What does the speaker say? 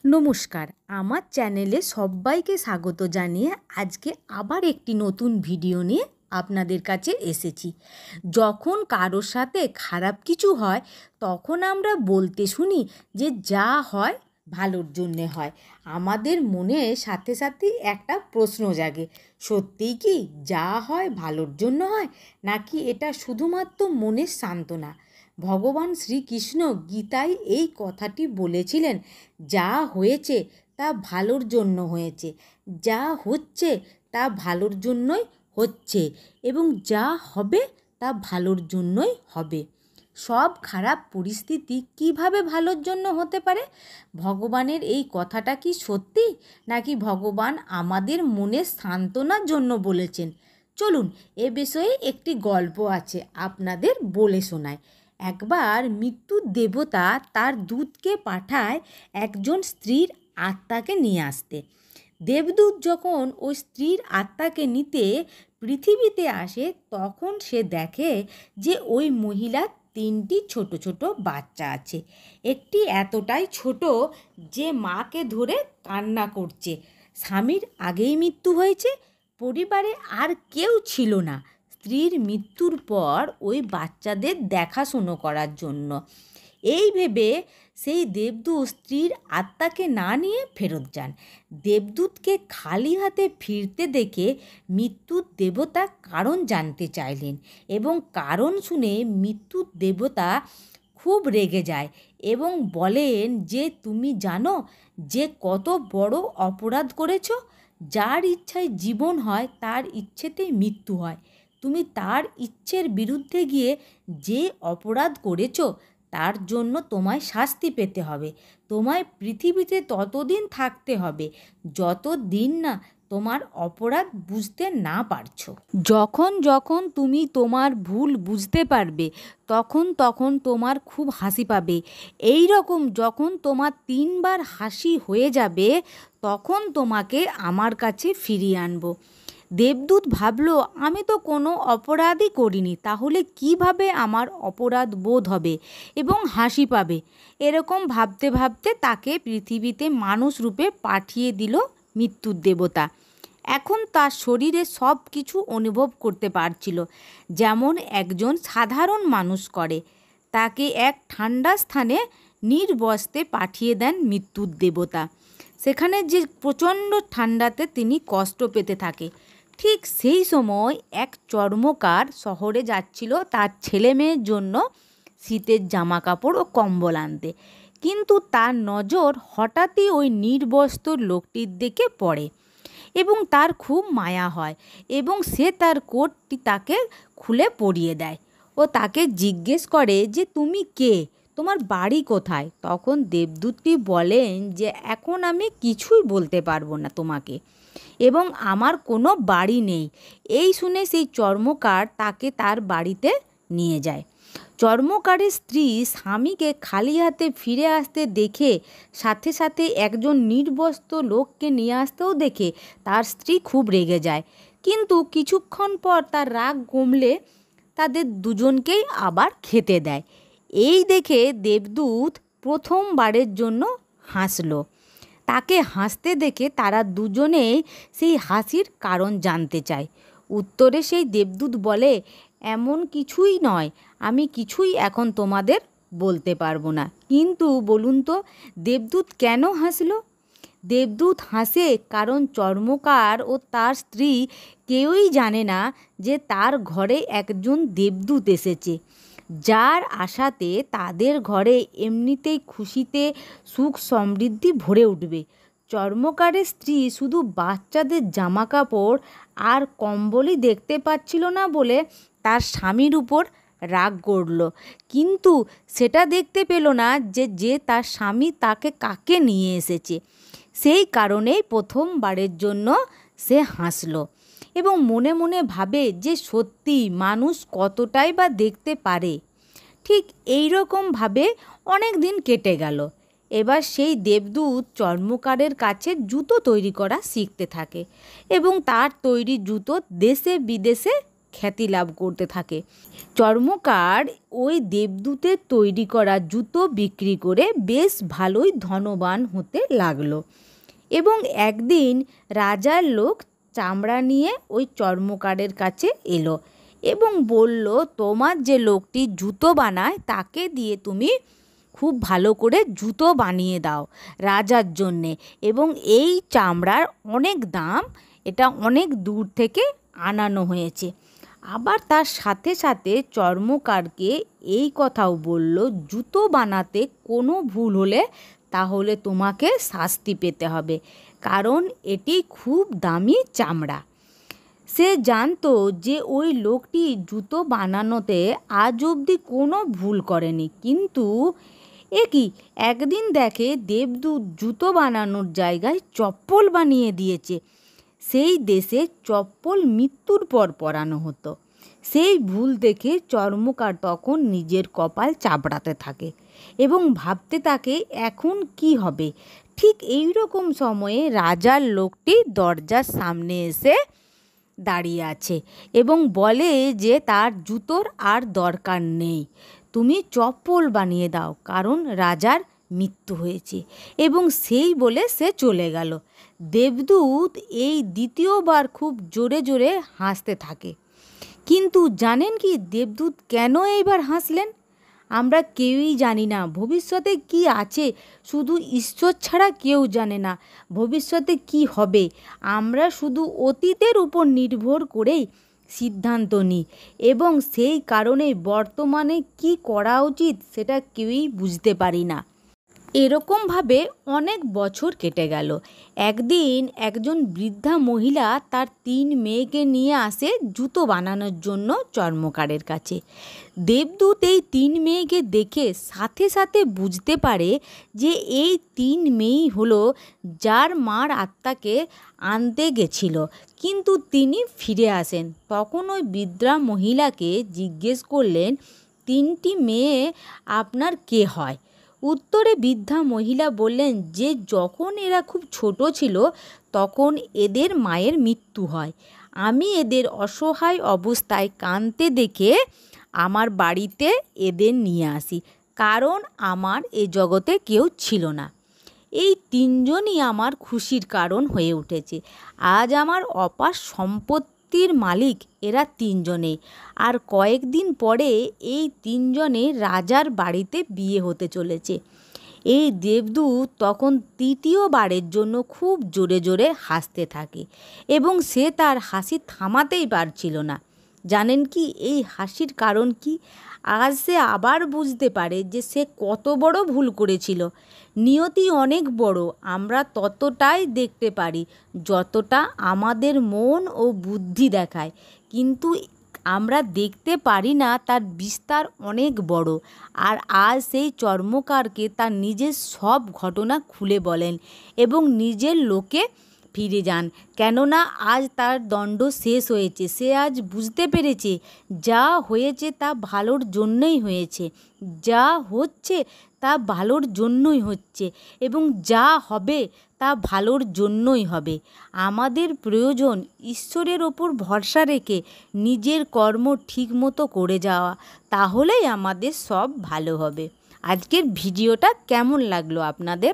নমস্কার, আমার চ্যানেলে সবাইকে স্বাগত জানিয়ে আজকে আবার একটি নতুন ভিডিও নিয়ে আপনাদের কাছে এসেছি। যখন কারোর সাথে খারাপ কিছু হয় তখন আমরা বলতে শুনি যে যা হয় ভালোর জন্যে হয়। আমাদের মনে সাথে সাথে একটা প্রশ্ন জাগে, সত্যিই কি যা হয় ভালোর জন্য হয়, নাকি এটা শুধুমাত্র মনের সান্ত্বনা? ভগবান শ্রীকৃষ্ণ গীতায় এই কথাটি বলেছিলেন, যা হয়েছে তা ভালোর জন্য হয়েছে, যা হচ্ছে তা ভালোর জন্যই হচ্ছে, এবং যা হবে তা ভালোর জন্যই হবে। সব খারাপ পরিস্থিতি কিভাবে ভালোর জন্য হতে পারে? ভগবানের এই কথাটা কি সত্যি, নাকি ভগবান আমাদের মনের সান্ত্বনার জন্য বলেছেন? চলুন এ বিষয়ে একটি গল্প আছে, আপনাদের বলে শোনায়। একবার মৃত্যুর দেবতা তার দূতকে পাঠায় একজন স্ত্রীর আত্মাকে নিয়ে আসতে। দেবদূত যখন ওই স্ত্রীর আত্মাকে নিতে পৃথিবীতে আসে তখন সে দেখে যে ওই মহিলার 3টি ছোট ছোট বাচ্চা আছে। একটি এতটাই ছোট যে মাকে ধরে কান্না করছে। স্বামীর আগেই মৃত্যু হয়েছে, পরিবারে আর কেউ ছিল না স্ত্রীর মৃত্যুর পর ওই বাচ্চাদের দেখাশুনো করার জন্য। এই ভেবে সেই দেবদূত স্ত্রীর আত্মাকে না নিয়ে ফেরত যান। দেবদূতকে খালি হাতে ফিরতে দেখে মৃত্যুর দেবতা কারণ জানতে চাইলেন, এবং কারণ শুনে মৃত্যুর দেবতা খুব রেগে যায় এবং বলেন যে তুমি জানো যে কত বড় অপরাধ করেছ? যার ইচ্ছায় জীবন হয় তার ইচ্ছেতেই মৃত্যু হয়। তুমি তার ইচ্ছের বিরুদ্ধে গিয়ে যে অপরাধ করেছ তার জন্য তোমায় শাস্তি পেতে হবে। তোমায় পৃথিবীতে ততদিন থাকতে হবে যতদিন না তোমার অপরাধ বুঝতে না পারছো। যখন যখন তুমি তোমার ভুল বুঝতে পারবে তখন তখন তোমার খুব হাসি পাবে। এই রকম যখন তোমার 3বার হাসি হয়ে যাবে তখন তোমাকে আমার কাছে ফিরিয়ে আনবো। দেবদূত ভাবল, আমি তো কোনো অপরাধই করিনি, তাহলে কিভাবে আমার অপরাধ বোধ হবে এবং হাসি পাবে? এরকম ভাবতে ভাবতে তাকে পৃথিবীতে মানুষ রূপে পাঠিয়ে দিল মৃত্যুর দেবতা। এখন তার শরীরে সব কিছু অনুভব করতে পারছিল, যেমন একজন সাধারণ মানুষ করে। তাকে এক ঠান্ডা স্থানে নির্বস্ত্রে পাঠিয়ে দেন মৃত্যুর দেবতা। সেখানে যে প্রচণ্ড ঠান্ডাতে তিনি কষ্ট পেতে থাকে। ঠিক সেই সময় এক চর্মকার শহরে যাচ্ছিল তার ছেলে মেয়ের জন্য শীতের জামা কাপড় ও কম্বল আনতে, কিন্তু তার নজর হঠাৎই ওই নির্বস্ত্র লোকটির দিকে পড়ে এবং তার খুব মায়া হয়, এবং সে তার কোটটি তাকে খুলে পরিয়ে দেয় ও তাকে জিজ্ঞেস করে যে তুমি কে, তোমার বাড়ি কোথায়? তখন দেবদূতটি বলেন যে এখন আমি কিছুই বলতে পারবো না তোমাকে, এবং আমার কোনো বাড়ি নেই। এই শুনে সেই চর্মকার তাকে তার বাড়িতে নিয়ে যায়। চর্মকারের স্ত্রী স্বামীকে খালি হাতে ফিরে আসতে দেখে, সাথে সাথে একজন নির্বস্ত্র লোককে নিয়ে আসতেও দেখে তার স্ত্রী খুব রেগে যায়, কিন্তু কিছুক্ষণ পর তার রাগ কমলে তাদের দুজনকেই আবার খেতে দেয়। এই দেখে দেবদূত প্রথমবারের জন্য হাসলো। তাকে হাসতে দেখে তারা দুজনেই সেই হাসির কারণ জানতে চায়। উত্তরে সেই দেবদূত বলে, এমন কিছুই নয়, আমি কিছুই এখন তোমাদের বলতে পারবো না, কিন্তু বলুন তো দেবদূত কেন হাসলো? দেবদূত হাসে কারণ চর্মকার ও তার স্ত্রী কেউই জানে না যে তার ঘরে একজন দেবদূত এসেছে, যার আশাতে তাদের ঘরে এমনিতেই খুশিতে সুখ সমৃদ্ধি ভরে উঠবে। চর্মকারের স্ত্রী শুধু বাচ্চাদের জামা কাপড় আর কম্বলই দেখতে পাচ্ছিল না বলে তার স্বামীর উপর রাগ করল, কিন্তু সেটা দেখতে পেল না যে তার স্বামী তাকে কাকে নিয়ে এসেছে। সেই কারণেই প্রথমবারের জন্য সে হাসল এবং মনে মনে ভাবে যে সত্যি মানুষ কতটাই বা দেখতে পারে। ঠিক এই রকমভাবে অনেক দিন কেটে গেল। এবার সেই দেবদূত চর্মকারের কাছে জুতো তৈরি করা শিখতে থাকে এবং তার তৈরি জুতো দেশে বিদেশে খ্যাতি লাভ করতে থাকে। চর্মকার ওই দেবদূতের তৈরি করা জুতো বিক্রি করে বেশ ভালোই ধনবান হতে লাগলো। এবং একদিন রাজার লোক চামড়া নিয়ে ওই চর্মকারের কাছে এলো এবং বলল, তোমার যে লোকটি জুতো বানায় তাকে দিয়ে তুমি খুব ভালো করে জুতো বানিয়ে দাও রাজার জন্যে, এবং এই চামড়ার অনেক দাম, এটা অনেক দূর থেকে আনানো হয়েছে। আবার তার সাথে সাথে চর্মকারকে এই কথাও বলল, জুতো বানাতে কোনো ভুল হলে তাহলে তোমাকে শাস্তি পেতে হবে, কারণ এটি খুব দামি চামড়া। সে জানতো যে ওই লোকটি জুতো বানানোতে আজ অবধি কোনো ভুল করেনি, কিন্তু একদিন দেখে দেবদূত জুতো বানানোর জায়গায় চপ্পল বানিয়ে দিয়েছে। সেই দেশে চপ্পল মৃত্যুর পর পরানো হতো। সেই ভুল দেখে চর্মকার তখন নিজের কপাল চাপড়াতে থাকে এবং ভাবতে থাকে এখন কি হবে। ঠিক এই রকম সময়ে রাজার লোকটি দরজার সামনে এসে দাঁড়িয়ে আছে এবং বলে যে তার জুতোর আর দরকার নেই, তুমি চপ্পল বানিয়ে দাও, কারণ রাজার মৃত্যু হয়েছে। এবং সেই বলে সে চলে গেল। দেবদূত এই দ্বিতীয়বার খুব জোরে জোরে হাসতে থাকে। কিন্তু জানেন কি দেবদূত কেন এইবার হাসলেন? আমরা কেউই জানি না ভবিষ্যতে কি আছে, শুধু ঈশ্বর ছাড়া কেউ জানে না ভবিষ্যতে কি হবে। আমরা শুধু অতীতের উপর নির্ভর করেই সিদ্ধান্ত নিই এবং সেই কারণে বর্তমানে কি করা উচিত সেটা কেউই বুঝতে পারি না। এরকমভাবে অনেক বছর কেটে গেল। একদিন একজন বৃদ্ধা মহিলা তার 3 মেয়েকে নিয়ে আসে জুতো বানানোর জন্য চর্মকারের কাছে। দেবদূত এই 3 মেয়েকে দেখে সাথে সাথে বুঝতে পারে যে এই 3 মেয়েই হলো যার মার আত্মাকে আনতে গেছিল, কিন্তু তিনি ফিরে আসেন। তখন ওই বৃদ্ধা মহিলাকে জিজ্ঞেস করলেন, 3টি মেয়ে আপনার কে হয়? উত্তরে বৃদ্ধা মহিলা বললেন যে যখন এরা খুব ছোট ছিল তখন এদের মায়ের মৃত্যু হয়। আমি এদের অসহায় অবস্থায় কাঁদতে দেখে আমার বাড়িতে এদের নিয়ে আসি, কারণ আমার এ জগতে কেউ ছিল না। এই 3জনই আমার খুশির কারণ হয়ে উঠেছে। আজ আমার অপার সম্পত্তির মালিক এরা 3জনেই। আর কয়েকদিন পরে এই 3জনের রাজার বাড়িতে বিয়ে হতে চলেছে। এই দেবদূত তখন 3য়বারের জন্য খুব জোরে জোরে হাসতে থাকে এবং সে তার হাসি থামাতেই পারছিল না। জানেন কি এই হাসির কারণ কি? আজ সে আবার বুঝতে পারে যে সে কত বড় ভুল করেছিল। নিয়তি অনেক বড়, আমরা ততটাই দেখতে পারি যতটা আমাদের মন ও বুদ্ধি দেখায়, কিন্তু আমরা দেখতে পারি না তার বিস্তার অনেক বড়। আর আজ সেই চর্মকারকে তার নিজের সব ঘটনা খুলে বলেন এবং নিজের লোকে ফিরে যান, কেননা আজ তার দণ্ড শেষ হয়েছে। সে আজ বুঝতে পেরেছে যা হয়েছে তা ভালোর জন্যই হয়েছে, যা হচ্ছে তা ভালোর জন্যই হচ্ছে এবং যা হবে তা ভালোর জন্যই হবে। আমাদের প্রয়োজন ঈশ্বরের ওপর ভরসা রেখে নিজের কর্ম ঠিকমতো করে যাওয়া, তাহলেই আমাদের সব ভালো হবে। আজকের ভিডিওটা কেমন লাগলো আপনাদের?